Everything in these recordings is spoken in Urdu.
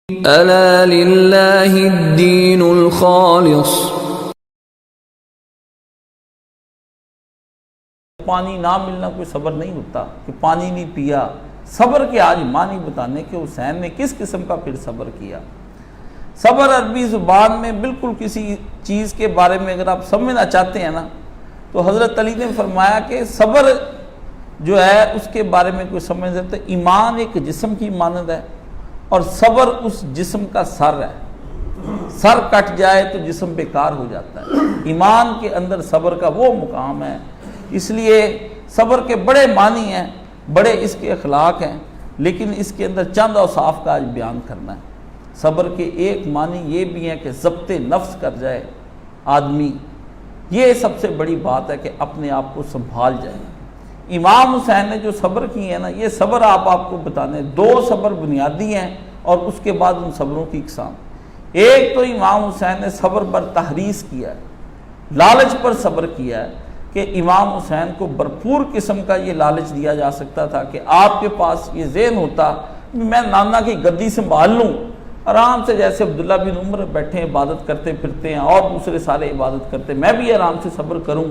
ألا لله الدين الخالص. پانی نہ ملنا کوئی صبر نہیں ہوتا کہ پانی نہیں پیا. صبر کے آج معنی بتانے کہ حسین نے کس قسم کا پھر صبر کیا. صبر عربی زبان میں بالکل کسی چیز کے بارے میں اگر آپ سمجھنا چاہتے ہیں نا تو حضرت علی نے فرمایا کہ صبر جو ہے اس کے بارے میں کوئی سمجھ سکتا ہے. ایمان ایک جسم کی مانند ہے اور صبر اس جسم کا سر ہے. سر کٹ جائے تو جسم بیکار ہو جاتا ہے. ایمان کے اندر صبر کا وہ مقام ہے. اس لیے صبر کے بڑے معنی ہیں, بڑے اس کے اخلاق ہیں, لیکن اس کے اندر چند اوصاف کا آج بیان کرنا ہے. صبر کے ایک معنی یہ بھی ہے کہ ضبط نفس کر جائے آدمی. یہ سب سے بڑی بات ہے کہ اپنے آپ کو سنبھال جائے. امام حسین نے جو صبر کی ہے نا, یہ صبر آپ کو بتانے 2 صبر بنیادی ہیں اور اس کے بعد ان صبروں کی اقسام. ایک تو امام حسین نے صبر پر تحریص کیا ہے, لالچ پر صبر کیا ہے کہ امام حسین کو بھرپور قسم کا یہ لالچ دیا جا سکتا تھا کہ آپ کے پاس یہ ذہن ہوتا میں نانا کی گدی سنبھال لوں, آرام سے جیسے عبداللہ بن عمر بیٹھے عبادت کرتے پھرتے ہیں اور دوسرے سارے عبادت کرتے, میں بھی آرام سے صبر کروں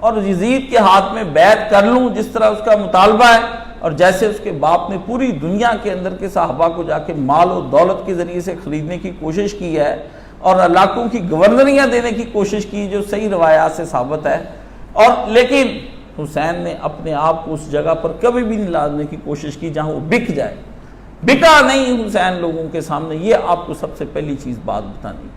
اور یزید کے ہاتھ میں بیعت کر لوں جس طرح اس کا مطالبہ ہے, اور جیسے اس کے باپ نے پوری دنیا کے اندر کے صحابہ کو جا کے مال و دولت کے ذریعے سے خریدنے کی کوشش کی ہے اور علاقوں کی گورنریاں دینے کی کوشش کی جو صحیح روایات سے ثابت ہے. اور لیکن حسین نے اپنے آپ کو اس جگہ پر کبھی بھی نہیں لانے کی کوشش کی جہاں وہ بک جائے. بکا نہیں حسین لوگوں کے سامنے. یہ آپ کو سب سے پہلی چیز بات بتانی.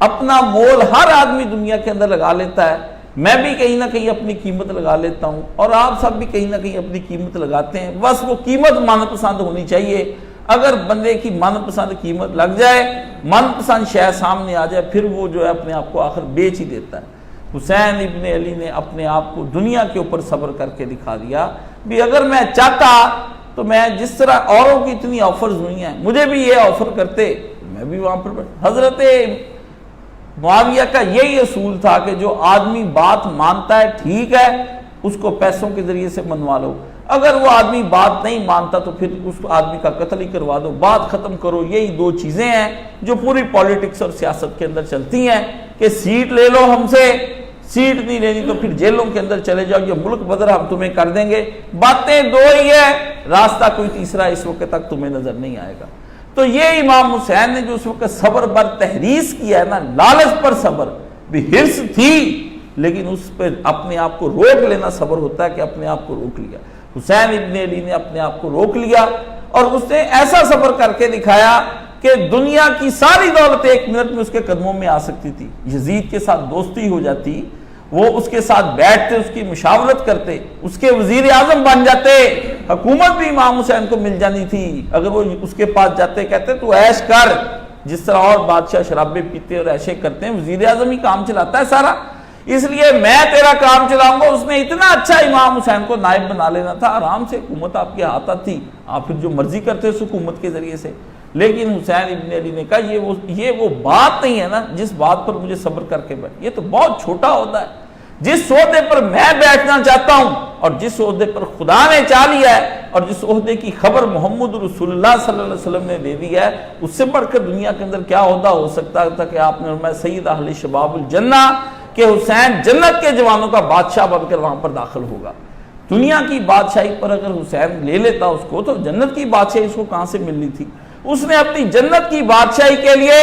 اپنا مول ہر آدمی دنیا کے اندر لگا لیتا ہے. میں بھی کہیں نہ کہیں اپنی قیمت لگا لیتا ہوں اور آپ سب بھی کہیں نہ کہیں اپنی قیمت لگاتے ہیں. بس وہ قیمت من پسند ہونی چاہیے. اگر بندے کی من پسند قیمت لگ جائے, من پسند شے سامنے آ جائے, پھر وہ جو ہے اپنے آپ کو آخر بیچ ہی دیتا ہے. حسین ابن علی نے اپنے آپ کو دنیا کے اوپر صبر کر کے دکھا دیا بھی اگر میں چاہتا تو میں جس طرح اوروں کی اتنی آفرز ہوئی ہیں مجھے بھی یہ آفر کرتے, میں بھی وہاں پر حضرت معاویہ کا یہی اصول تھا کہ جو آدمی بات مانتا ہے ٹھیک ہے, اس کو پیسوں کے ذریعے سے منوا لو. اگر وہ آدمی بات نہیں مانتا تو پھر اس آدمی کا قتل ہی کروا دو, بات ختم کرو. یہی 2 چیزیں ہیں جو پوری پالیٹکس اور سیاست کے اندر چلتی ہیں کہ سیٹ لے لو ہم سے, سیٹ نہیں لینی تو پھر جیلوں کے اندر چلے جاؤ, یہ ملک بدر ہم تمہیں کر دیں گے. باتیں 2 ہی ہے, راستہ کوئی تیسرا اس وقت تک تمہیں نظر نہیں آئے گا. تو یہ امام حسین نے جو اس وقت صبر پر تحریص کیا ہے نا, لالچ پر صبر بھی حرص تھی لیکن اس پہ اپنے آپ کو روک لینا صبر ہوتا ہے کہ اپنے آپ کو روک لیا. حسین ابن علی نے اپنے آپ کو روک لیا اور اس نے ایسا صبر کر کے دکھایا کہ دنیا کی ساری دولت 1 منٹ میں اس کے قدموں میں آ سکتی تھی. یزید کے ساتھ دوستی ہو جاتی, وہ اس کے ساتھ بیٹھتے, اس کی مشاورت کرتے, اس کے وزیر اعظم بن جاتے, حکومت بھی امام حسین کو مل جانی تھی. اگر وہ اس کے پاس جاتے کہتے تو عیش کر, جس طرح اور بادشاہ شرابیں پیتے اور ایشے کرتے ہیں, وزیر اعظم ہی کام چلاتا ہے سارا, اس لیے میں تیرا کام چلاؤں گا. اس نے اتنا اچھا امام حسین کو نائب بنا لینا تھا, آرام سے حکومت آپ کے ہاتھ تھی, آپ پھر جو مرضی کرتے اس حکومت کے ذریعے سے. لیکن حسین ابن علی نے کہا یہ وہ بات نہیں ہے نا جس بات پر مجھے صبر کر کے بیٹھ, یہ تو بہت چھوٹا عہدہ ہے. جس عہدے پر میں بیٹھنا چاہتا ہوں اور جس عہدے پر خدا نے چاہ لیا ہے اور جس عہدے کی خبر محمد رسول اللہ صلی اللہ علیہ وسلم نے دے دی ہے, اس سے بڑھ کر دنیا کے اندر کیا عہدہ ہو سکتا تھا کہ آپ نے فرمایا سید اہل شباب الجنہ, کہ حسین جنت کے جوانوں کا بادشاہ بن کر وہاں پر داخل ہوگا. دنیا کی بادشاہی پر اگر حسین لے لیتا اس کو تو جنت کی بادشاہی اس کو کہاں سے ملنی تھی. اس نے اپنی جنت کی بادشاہی کے لیے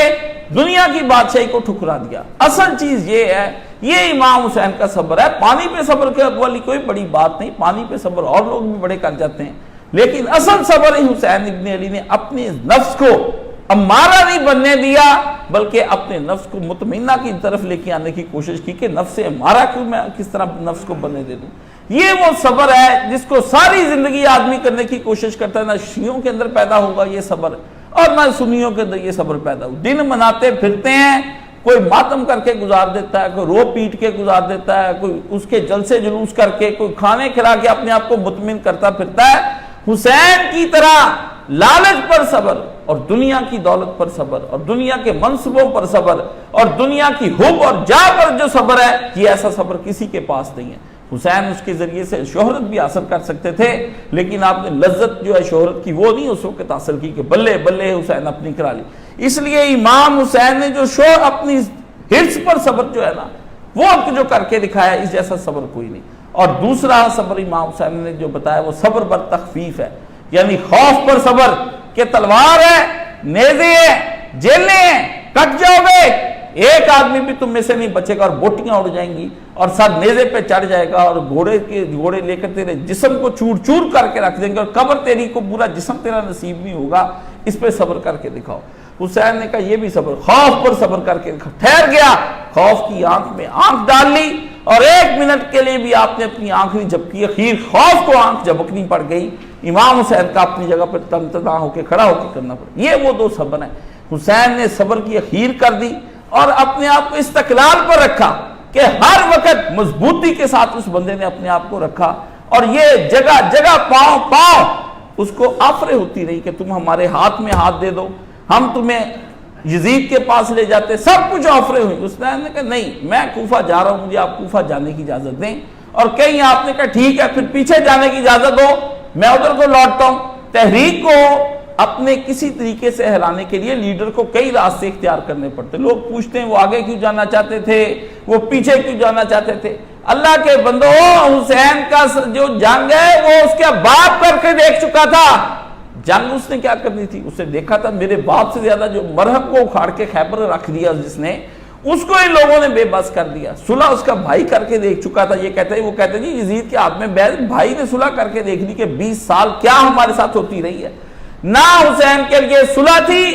دنیا کی بادشاہی کو ٹھکرا دیا. اصل چیز یہ ہے, یہ امام حسین کا صبر ہے. پانی پہ صبر کے والی کوئی بڑی بات نہیں, پانی پہ صبر اور لوگ بھی بڑے کر جاتے ہیں, لیکن اصل صبر ہی حسین ابن علی نے اپنے نفس کو امارہ نہیں بننے دیا بلکہ اپنے نفس کو مطمئنہ کی طرف لے کے آنے کی کوشش کی کہ نفس امارہ کیوں میں کس طرح نفس کو بننے دے دوں. یہ وہ صبر ہے جس کو ساری زندگی آدمی کرنے کی کوشش کرتا ہے. نہ شیعوں کے اندر پیدا ہوگا یہ صبر اور نہ سنیوں کے اندر یہ صبر پیدا ہو. دن مناتے پھرتے ہیں, کوئی ماتم کر کے گزار دیتا ہے, کوئی رو پیٹ کے گزار دیتا ہے, کوئی اس کے جلسے جلوس کر کے, کوئی کھانے کھلا کے اپنے آپ کو مطمئن کرتا پھرتا ہے. حسین کی طرح لالچ پر صبر اور دنیا کی دولت پر صبر اور دنیا کے منصبوں پر صبر اور دنیا کی حب اور جا پر جو صبر ہے, یہ ایسا صبر کسی کے پاس نہیں ہے. حسین اس کے ذریعے سے شہرت بھی حاصل کر سکتے تھے، لیکن آپ نے لذت جو ہے شہرت کی وہ نہیں اس وقت حاصل کی کہ بلے بلے حسین اپنی کرا لی۔ اس لیے امام حسین نے جو اپنی حرص پر صبر جو ہے نا وہ جو کر کے دکھایا، اس جیسا صبر کوئی نہیں۔ اور دوسرا صبر امام حسین نے جو بتایا وہ صبر پر تخفیف ہے، یعنی خوف پر صبر کہ تلوار ہے، نیزے ہیں، جیلیں ہیں، کٹ جاؤ گے، ایک آدمی بھی تم میں سے نہیں بچے گا اور بوٹیاں اڑ جائیں گی اور سر نیزے پہ چڑھ جائے گا اور گھوڑے لے کر تیرے جسم کو چور چور کر کے رکھ دیں گے اور قبر تیری کو پورا جسم تیرا نصیب نہیں ہوگا، اس پہ صبر کر کے دکھاؤ۔ حسین نے کہا یہ بھی صبر، خوف پر صبر کر کے دکھا۔ ٹھہر گیا، خوف کی آنکھ میں آنکھ ڈال لی اور 1 منٹ کے لیے بھی آپ نے اپنی آنکھ نہیں جھپکی، اخیر خوف کو آنکھ جھپکنی پڑ گئی۔ امام حسین کا اپنی جگہ پر تنتنا ہو کے کھڑا ہو کے کرنا پڑا۔ یہ وہ 2 صبر ہیں۔ حسین نے صبر کی اخیر کر دی اور اپنے آپ کو استقلال پر رکھا کہ ہر وقت مضبوطی کے ساتھ اس بندے نے اپنے آپ کو رکھا، اور یہ جگہ جگہ پاؤں اس کو آفریں ہوتی رہی کہ تم ہمارے ہاتھ میں ہاتھ دے دو، ہم تمہیں یزید کے پاس لے جاتے، سب کچھ آفریں ہوئی۔ اس نے کہا نہیں، میں کوفہ جا رہا ہوں، مجھے آپ کوفہ جانے کی اجازت دیں، اور کہیں آپ نے کہا ٹھیک ہے، پھر پیچھے جانے کی اجازت دو، میں ادھر کو لوٹتا ہوں۔ تحریک کو اپنے کسی طریقے سے ہلانے کے لیے لیڈر کو کئی راستے اختیار کرنے پڑتے۔ لوگ پوچھتے ہیں وہ آگے کیوں جانا چاہتے تھے، وہ پیچھے کیوں جانا چاہتے تھے۔ اللہ کے بندو، حسین کا جو جنگ ہے وہ اس کے باپ کر کے دیکھ چکا تھا۔ جنگ اس نے کیا کرنی تھی، اسے دیکھا تھا میرے باپ سے زیادہ جو مرہب کو اکھاڑ کے خیبر رکھ دیا جس نے، اس کو ان لوگوں نے بے بس کر دیا۔ صلح اس کا بھائی کر کے دیکھ چکا تھا۔ وہ کہتے جی یزید کے ہاتھ میں بیعت، بھائی نے صلح کر کے دیکھ لی کہ 20 سال کیا ہمارے ساتھ ہوتی رہی ہے۔ نہ حسین کے لیے صلح تھی،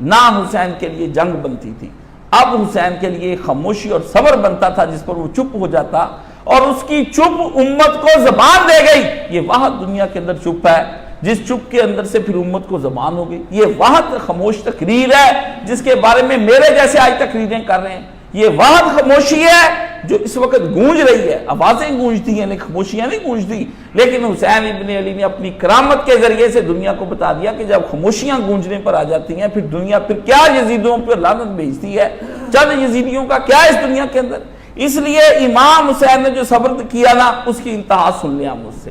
نہ حسین کے لیے جنگ بنتی تھی۔ اب حسین کے لیے خاموشی اور صبر بنتا تھا جس پر وہ چپ ہو جاتا، اور اس کی چپ امت کو زبان دے گئی۔ یہ واحد دنیا کے اندر چپ ہے جس چپ کے اندر سے پھر امت کو زبان ہو گئی۔ یہ واحد خاموش تقریر ہے جس کے بارے میں میرے جیسے آج تقریریں کر رہے ہیں۔ یہ واحد خاموشی ہے جو اس وقت گونج رہی ہے، آوازیں گونجتی ہیں لیکن خاموشیاں نہیں گونجتی۔ لیکن حسین ابن علی نے اپنی کرامت کے ذریعے سے دنیا کو بتا دیا کہ جب خاموشیاں گونجنے پر آ جاتی ہیں، پھر دنیا پھر کیا یزیدوں پر لعنت بھیجتی ہے، چند یزیدیوں کا کیا اس دنیا کے اندر۔ اس لیے امام حسین نے جو صبر کیا نا، اس کی انتہا سن لیا مجھ سے۔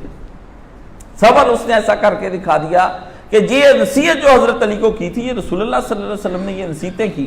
صبر اس نے ایسا کر کے دکھا دیا کہ یہ نصیحت جو حضرت علی کو کی تھی، یہ رسول اللہ صلی اللہ علیہ وسلم نے یہ نصیحتیں کی